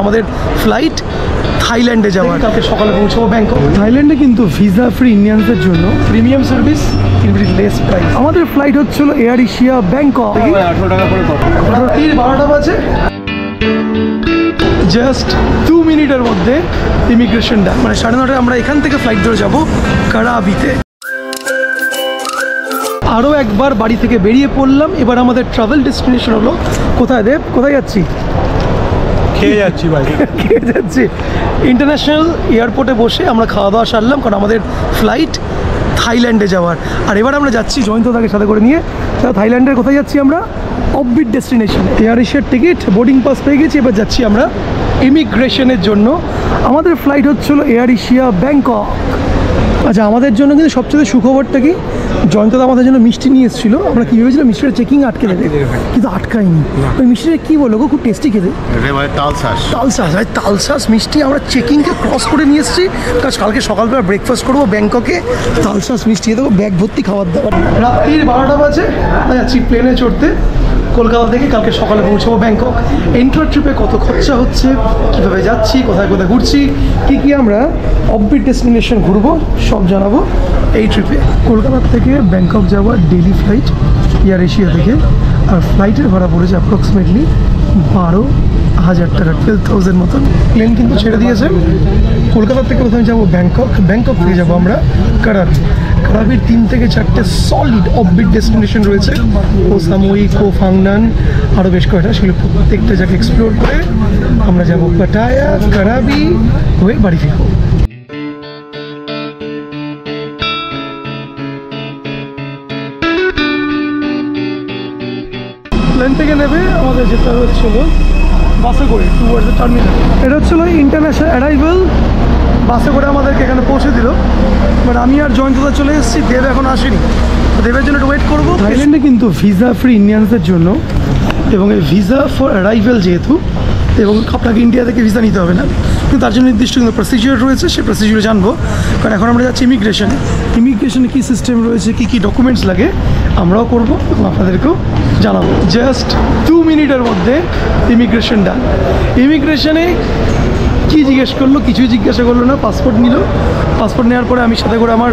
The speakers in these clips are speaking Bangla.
আমাদের ফ্লাইট থাইল্যান্ডে যাওয়ার, কালকে সকালে পৌঁছাবো ব্যাংকক। থাইল্যান্ডে কিন্তু ভিসা ফ্রি ইন্ডিয়ানসদের জন্য premium service in very less price. আমাদের ফ্লাইট হচ্ছিল এয়ার এশিয়া ব্যাংকক। 18 টাকা করে কত? 12টা বাজে, জাস্ট 2 মিনিটের মধ্যে ইমিগ্রেশন ডান। মানে 9:30টায় আমরা এখান থেকে ফ্লাইট ধরে যাবো কারাবিতে। আরও একবার বাড়ি থেকে বেরিয়ে পড়লাম। এবার আমাদের ট্রাভেল ডেস্টিনেশন হলো কোথায় দেব? কোথায় যাচ্ছি? খেয়ে যাচ্ছি ভাই, খেয়ে যাচ্ছি। ইন্টারন্যাশনাল এয়ারপোর্টে বসে আমরা খাওয়া দাওয়া সারলাম, কারণ আমাদের ফ্লাইট থাইল্যান্ডে যাওয়ার। আর এবার আমরা যাচ্ছি জয়ন্তদাকে সাথে করে নিয়ে। থাইল্যান্ডের কোথায় যাচ্ছি আমরা? অফবিট ডেস্টিনেশনে। এয়ার এশিয়ার টিকিট, বোর্ডিং পাস পেয়ে গেছি। এবার যাচ্ছি আমরা ইমিগ্রেশনের জন্য। আমাদের ফ্লাইট হচ্ছিল এয়ার এশিয়া ব্যাংকক। আচ্ছা, আমাদের জন্য কিন্তু সবচেয়ে সুখবরটা কি, জয়ন্তদা আমাদের জন্য মিষ্টি নিয়ে এসেছিলো। আমরা কী ভেবেছিলাম মিষ্টিটা চেকিং আটকে দেবে, কিন্তু আটকায়নি। ওই মিষ্টিটা কী বলো গো, খুব টেস্টি খেতে। তালসাস ভাই, তালসাস মিষ্টি আমরা চেকিংকে ক্রস করে নিয়ে এসেছি। কালকে সকালবেলা ব্রেকফাস্ট করবো ব্যাংককে, তালসাস মিষ্টি দেবো, ব্যাগ ভর্তি খাবার দাবার। রাত্রির 12টা বাজে, যাচ্ছি প্লেনে চড়তে কলকাতা থেকে। কালকে সকালে পৌঁছাবো ব্যাংকক। এন্ট্রা ট্রিপে কত খরচা হচ্ছে, কীভাবে যাচ্ছি, কোথায় কোথায় ঘুরছি, কী আমরা অফবিট ডেস্টিনেশন ঘুরবো, সব জানাবো এই ট্রিপে। কলকাতা থেকে ব্যাংকক যাওয়ার ডেলি ফ্লাইট এয়ার এশিয়া থেকে। আর ফ্লাইটের ভাড়া পড়েছে অ্যাপ্রক্সিমেটলি 12,000 টাকা, 12,000 মতন। প্লেন কিন্তু ছেড়ে দিয়েছে। কলকাতা থেকে প্রথমে যাবো ব্যাংকক, ব্যাংকক থেকে যাবো আমরা কারাবি। কারাবির 3 থেকে 4টে সলিড অফবিট ডেস্টিনেশন রয়েছে, ও সামুই, কো ফাংনান, আরও বেশ কয়েকটা। সেগুলো প্রত্যেকটা জায়গায় এক্সপ্লোর করে আমরা যাবো পাটায়া, কারাবি হয়ে বাড়ি ফিরবো। প্লেন থেকে নেবে আমাদের যেতে হচ্ছিল বাসে করে টুয়ার্ডস দ্য টার্মিনাল। এটা হচ্ছিল ইন্টারন্যাশনাল অ্যারাইভাল। বাসে করে আমাদেরকে এখানে পৌঁছে দিল। বাট আমি আর জয়ন্তদা চলে এসেছি, দেব এখন আসেনি। দেবের জন্য একটু ওয়েট করবো। থাইল্যান্ডে কিন্তু ভিসা ফ্রি ইন্ডিয়ানসদের জন্য, এবং এই ভিসা ফর অ্যারাইভাল যেহেতু, এবং আপনাকে ইন্ডিয়া থেকে ভিসা নিতে হবে না, কিন্তু তার জন্য নির্দিষ্ট কিন্তু প্রসিজিওর রয়েছে। সেই প্রসিজিওর জানবো, কারণ এখন আমরা যাচ্ছি ইমিগ্রেশনে। ইমিগ্রেশনে কী সিস্টেম রয়েছে, কী কী ডকুমেন্টস লাগে আমরাও করবো এবং আপনাদেরকেও জানাবো। জাস্ট 2 মিনিটের মধ্যে ইমিগ্রেশন ডান। ইমিগ্রেশনে কী জিজ্ঞেস করলো? কিছুই জিজ্ঞাসা করলো না। পাসপোর্ট নিল। পাসপোর্ট নেওয়ার পরে আমি সাথে করে আমার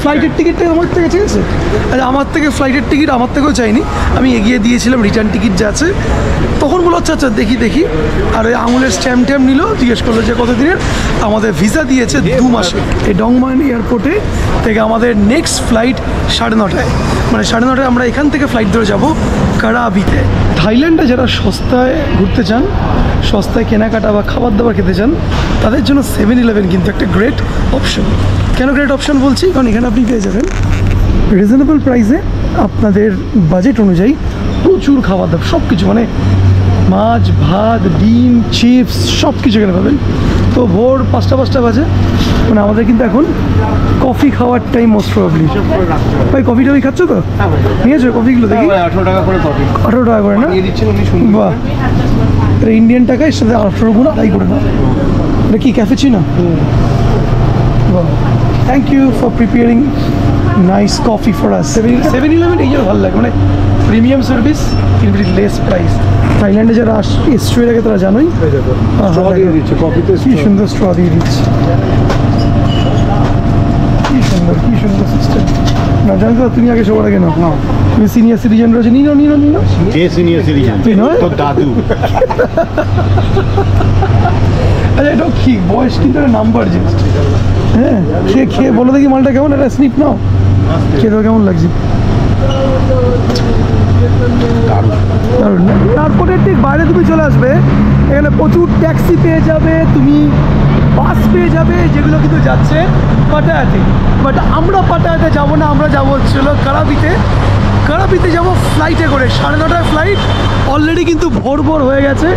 ফ্লাইটের টিকিটটা আমার থেকে চেয়েছে। আচ্ছা, আমার থেকে ফ্লাইটের টিকিট আমার থেকেও চাইনি, আমি এগিয়ে দিয়েছিলাম রিটার্ন টিকিট যা আছে। তখন বলো আচ্ছা দেখি। আর ওই আঙুলের স্ট্যাম্প নিল, জিজ্ঞেস করলো যে কত দিনের। আমাদের ভিসা দিয়েছে 2 মাসে। এই ডংমান এয়ারপোর্টে থেকে আমাদের নেক্সট ফ্লাইট 9:30টায়। মানে 9:30টায় আমরা এখান থেকে ফ্লাইট ধরে যাব কারাবিতে। থাইল্যান্ডে যারা সস্তায় ঘুরতে চান, সস্তায় কেনাকাটা বা খাবার দাবার খেতে চান, তাদের জন্য 7-11 কিন্তু একটা গ্রেট অপশন। কেন গ্রেট অপশন বলছি? কারণ এখানে আপনি পেয়ে যাবেন রিজনেবল প্রাইসে, আপনাদের বাজেট অনুযায়ী প্রচুর খাবার দাবার, সব কিছু, মানে মাছ, ভাত, ডিম, চিপস, সব কিছু এখানে পাবেন। তো ভোর 5টা বাজে, মানে আমাদের কিন্তু এখন কফি খাওয়ার টাইম মোস্ট প্রবাবলি। ভাই কফি টফি খাচ্ছ তো? নিয়েছো কফিগুলো? দেখি 18 টাকা করে কফি। 18 টাকা করে না? বাহ, ইন্ডিয়ান টাকায় সাথে 18 গুণ আদায় করে না। এটা কি ক্যাফেচিনো? বাহ, thank you for preparing nice coffee for us. 7-11 এই জন্য ভালো লাগে, মানে premium service in very less price. থাইল্যান্ডে যারা এসছে এর আগে তারা জানোই, কি সুন্দর স্ট্র দিয়ে দিচ্ছে, কি সুন্দর সিস্টেম। না জানো তো, তুমি আগে সবার আগে নাও। তুমি সিনিয়র সিটিজেন রয়েছে, নিনো। কে সিনিয়র সিটিজেন? তুই নয় তোর দাদু। আচ্ছা, এটাও ঠিক, বয়স কিন্তু একটা নাম্বার জিনিস। হ্যাঁ, খেয়ে বলো দেখি মালটা কেমন। একটা স্নিপ নাও, খেয়ে দেবো কেমন লাগছে। দারুণ না? এয়ারপোর্টের ঠিক বাইরে তুমি চলে আসবে, এখানে প্রচুর ট্যাক্সি পেয়ে যাবে, তুমি বাস পেয়ে যাবে, যেগুলো কিন্তু যাচ্ছে পাটায়াতে। বাট আমরা পাটায়াতে যাবো না, আমরা যাবো হচ্ছিল কারাবিতে। কারাবিতে যাবো ফ্লাইটে করে। 9:30টায় ফ্লাইট, অলরেডি কিন্তু ভোর হয়ে গেছে।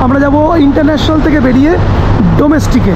আমরা যাব ইন্টারন্যাশনাল থেকে বেরিয়ে ডোমেস্টিকে।